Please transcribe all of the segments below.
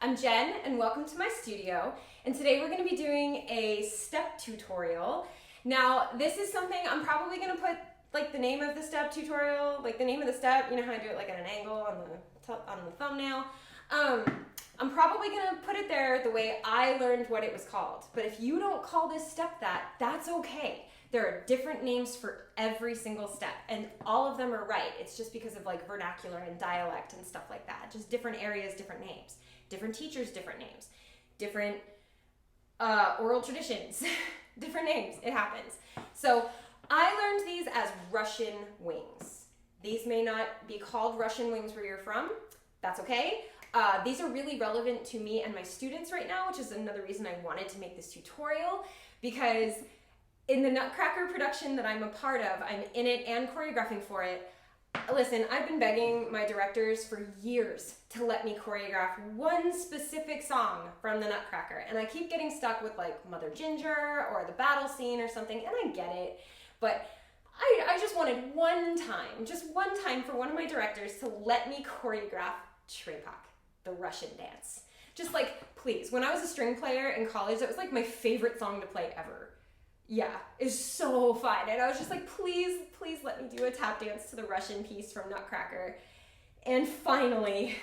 I'm Jen and welcome to my studio, and today we're going to be doing a step tutorial. Now this is something I'm probably going to put like the name of the step tutorial, like the name of the step, you know how I do it like at an angle on the thumbnail. I'm probably going to put it there the way I learned what it was called, but if you don't call this step that, that's okay. There are different names for every single step, and all of them are right. It's just because of like vernacular and dialect and stuff like that. Just different areas, different names. Different teachers, different names. Different oral traditions, different names. It happens. So I learned these as Russian wings. These may not be called Russian wings where you're from. That's okay. These are really relevant to me and my students right now, which is another reason I wanted to make this tutorial, because in the Nutcracker production that I'm a part of, I'm in it and choreographing for it. Listen, I've been begging my directors for years to let me choreograph one specific song from the Nutcracker, and I keep getting stuck with like Mother Ginger or the battle scene or something, and I get it, but I just wanted just one time for one of my directors to let me choreograph Trepak, the Russian dance. Just like, please. When I was a string player in college, that was like my favorite song to play ever. Yeah, it's so fun. And I was just like, please let me do a tap dance to the Russian piece from Nutcracker. And finally,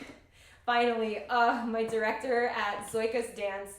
my director at Zoika's dance,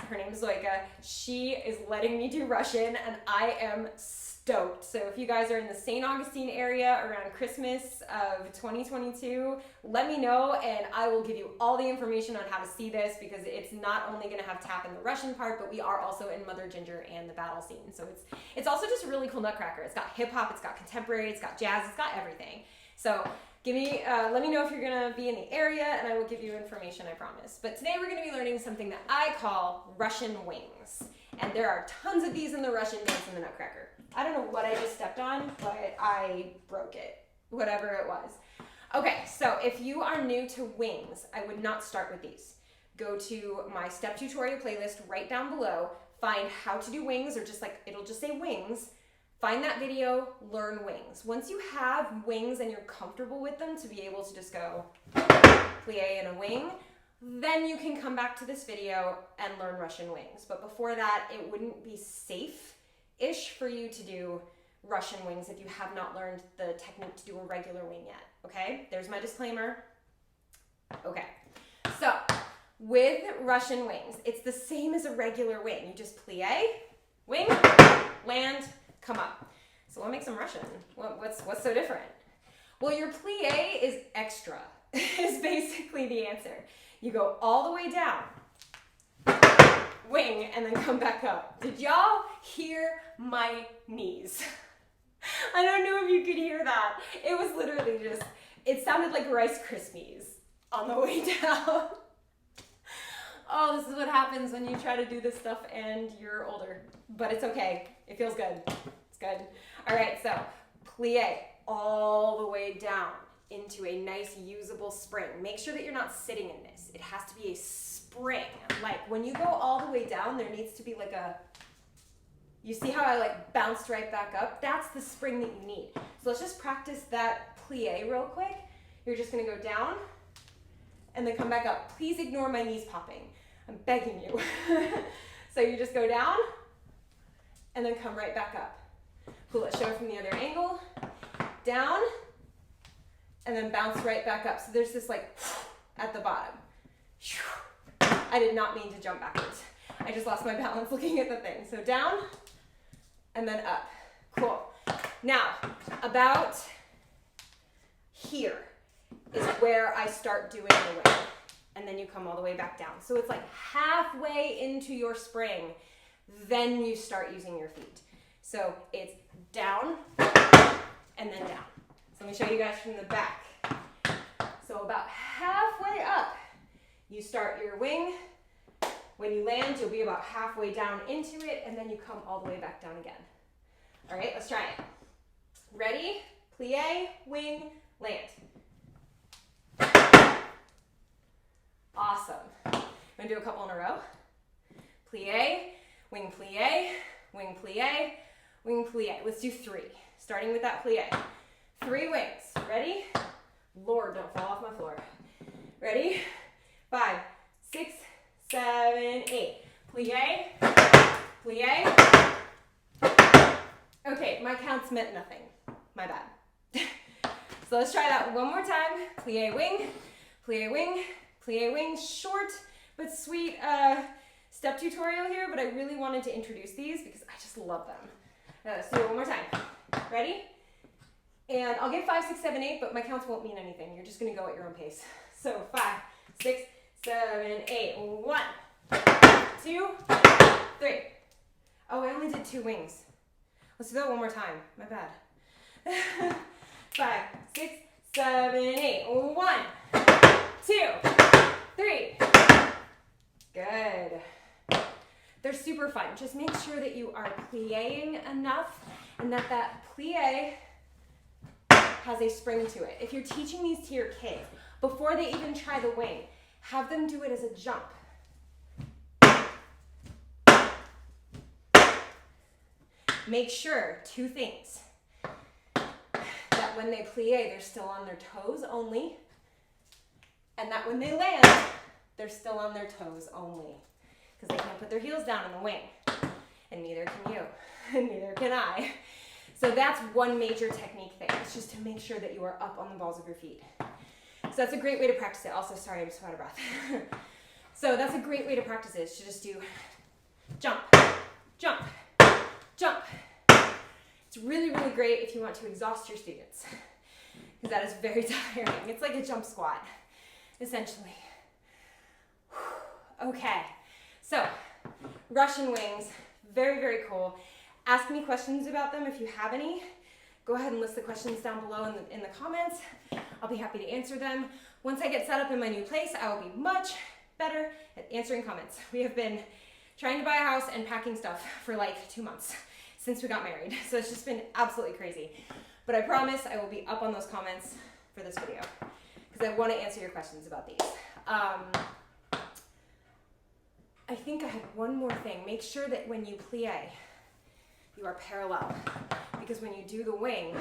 her name is Zoika, she is letting me do Russian, and I am stoked. So if you guys are in the St. Augustine area around Christmas of 2022, let me know and I will give you all the information on how to see this, because it's not only going to have tap in the Russian part, but we are also in Mother Ginger and the battle scene. So it's also just a really cool Nutcracker. It's got hip hop, it's got contemporary, it's got jazz, it's got everything. So let me know if you're going to be in the area and I will give you information, I promise. But today we're going to be learning something that I call Russian wings. And there are tons of these in the Russian dance in the Nutcracker. I don't know what I just stepped on, but I broke it, whatever it was. Okay, so if you are new to wings, I would not start with these. Go to my step tutorial playlist right down below, find how to do wings, or just like, it'll just say wings. Find that video, learn wings. Once you have wings and you're comfortable with them to be able to just go plie in a wing, then you can come back to this video and learn Russian wings. But before that, it wouldn't be safe-ish for you to do Russian wings if you have not learned the technique to do a regular wing yet, okay? There's my disclaimer. Okay, so with Russian wings, it's the same as a regular wing. You just plie, wing, land, come up. So what makes them Russian? What's so different? Well, your plie is extra, is basically the answer. You go all the way down, wing, and then come back up. Did y'all hear my knees? I don't know if you could hear that. It was literally just, it sounded like Rice Krispies on the way down. Oh, this is what happens when you try to do this stuff and you're older. But it's okay. It feels good. It's good. All right, so plie all the way down into a nice usable spring. Make sure that you're not sitting in this. It has to be a spring. Like when you go all the way down, there needs to be like a, you see how I like bounced right back up? That's the spring that you need. So let's just practice that plie real quick. You're just gonna go down and then come back up. Please ignore my knees popping. I'm begging you. So you just go down and then come right back up. Cool, let's show it from the other angle. Down, and then bounce right back up. So there's this like at the bottom. I did not mean to jump backwards. I just lost my balance looking at the thing. So down, and then up. Cool. Now, about here is where I start doing the wing. And then you come all the way back down. So it's like halfway into your spring, then you start using your feet. So it's down, and then down. So let me show you guys from the back. So about halfway up, you start your wing. When you land, you'll be about halfway down into it, and then you come all the way back down again. All right, let's try it. Ready? Plie, wing, land. Awesome. I'm gonna do a couple in a row. Plie, wing, plie, wing, plie, wing, plie. Let's do 3, starting with that plie. 3 wings. Ready? Lord, don't fall off my floor. Ready? 5, 6, 7, 8. Plie, plie. Okay, my counts meant nothing. My bad. So let's try that one more time. Plie wing, plie wing, plie wing. Short but sweet step tutorial here, but I really wanted to introduce these because I just love them. Let's do it one more time. Ready? And I'll get 5, 6, 7, 8, but my counts won't mean anything. You're just gonna go at your own pace. So 5, 6, 7, 8. 1, 2, 3. Oh, I only did 2 wings. Let's do that one more time. My bad. 5, 6, 7, 8. 1, 2, 3. Good. They're super fun. Just make sure that you are plieing enough and that that plie has a spring to it. If you're teaching these to your kids, before they even try the wing, have them do it as a jump. Make sure 2 things. That when they plie, they're still on their toes only. And that when they land, they're still on their toes only. Because they can't put their heels down in the wing. And neither can you. And neither can I. So that's one major technique thing. It's just to make sure that you are up on the balls of your feet. So that's a great way to practice it. Also, sorry, I'm just out of breath. So that's a great way to practice it, is to just do jump, jump, jump. It's really, really great if you want to exhaust your students, because that is very tiring. It's like a jump squat, essentially. Okay, so Russian wings, very, very cool. Ask me questions about them if you have any. Go ahead and list the questions down below in the comments. I'll be happy to answer them. Once I get set up in my new place, I will be much better at answering comments. We have been trying to buy a house and packing stuff for like 2 months since we got married. So it's just been absolutely crazy. But I promise I will be up on those comments for this video because I want to answer your questions about these. I think I had one more thing. Make sure that when you plie, you are parallel, because when you do the wing,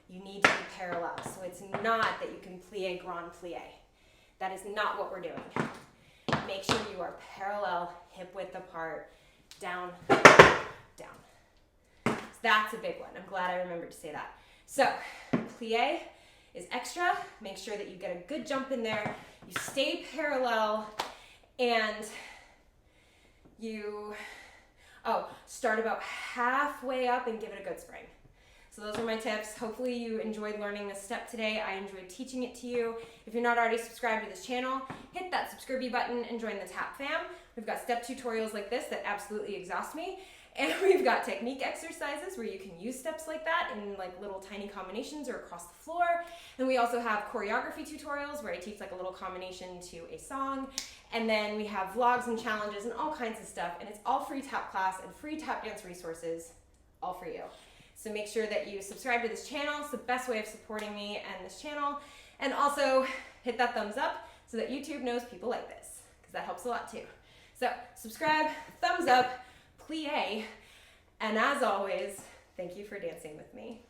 you need to be parallel. So it's not that you can plie, grand plie. That is not what we're doing. Make sure you are parallel, hip width apart, down, down. So that's a big one. I'm glad I remembered to say that. So plie is extra. Make sure that you get a good jump in there. You stay parallel, and you start about halfway up and give it a good spring. So those are my tips. Hopefully you enjoyed learning this step today. I enjoyed teaching it to you. If you're not already subscribed to this channel, hit that subscribe button and join the TAP fam. We've got step tutorials like this that absolutely exhaust me. And we've got technique exercises where you can use steps like that in like little tiny combinations or across the floor. And we also have choreography tutorials where I teach like a little combination to a song. And then we have vlogs and challenges and all kinds of stuff. And it's all free tap class and free tap dance resources, all for you. So make sure that you subscribe to this channel. It's the best way of supporting me and this channel. And also hit that thumbs up so that YouTube knows people like this, because that helps a lot too. So subscribe, thumbs up, plie, and as always, thank you for dancing with me.